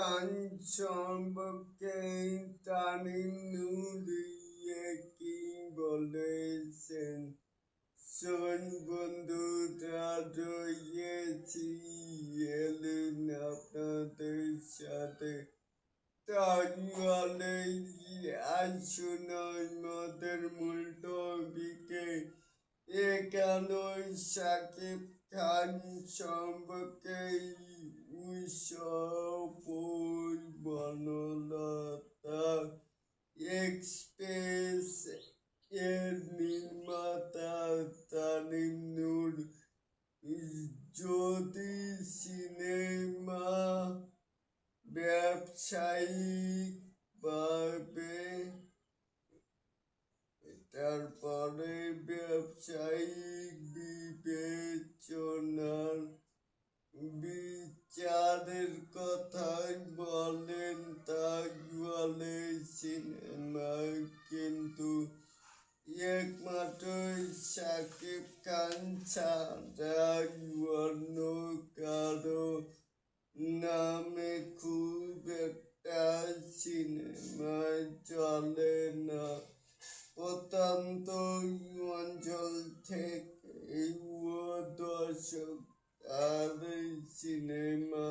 গান সম্পর্কে তামিম নুরিয়ে কি বলেছেন শোন বন্ধুরা রয়েছি এলেন আপনাদের সাথে তাহলে আসুন আমাদের মূল টপিকে একানোই শাকিব খান সম্পর্কে উৎসবই বনলতা এক্সপ্রেস এর নির্মাতা তামিম নূর যদি সিনেমা ব্যবসায়িক ভাবে তারপরে ব্যবসায়িক বিবেচনার বিচারের কথাই বলেন তাহলে সিনেমা কিন্তু একমাত্র শাকিব খান ছাড়া অন্য কারো নামে খুব একটা সিনেমায় চলে না প্রত্যন্ত অঞ্চল থেকে দর্শক আর সিনেমা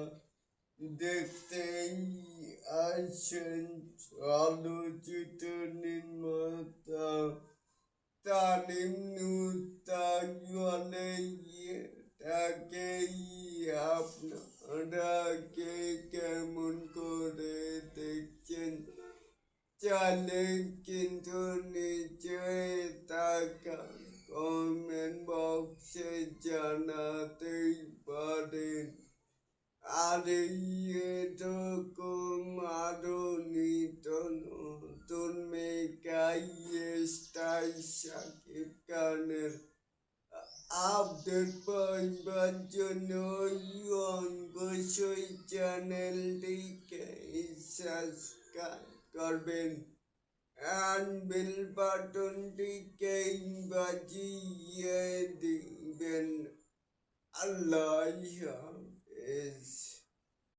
দেখতেই আসেন চলচ্চিত্র নির্মাতা তামিম নূর তাহলে এটাকেই আপনারা কে কেমন করে দেখছেন চাইলে কিন্তু নিচে থাকা কমেন্ট বক্সে জানাতেই পারেন আর এরকম আরো নিত্য নতুন মেকাই স্টাইল শাকিব খানের আপডেট পাইবার জন্য অবশ্যই চ্যানেলটিকে সাবস্ক্রাইব করবেন and bell বাটনটিকে বাজিয়ে দিবেন। আল্লাহ হাফেজ।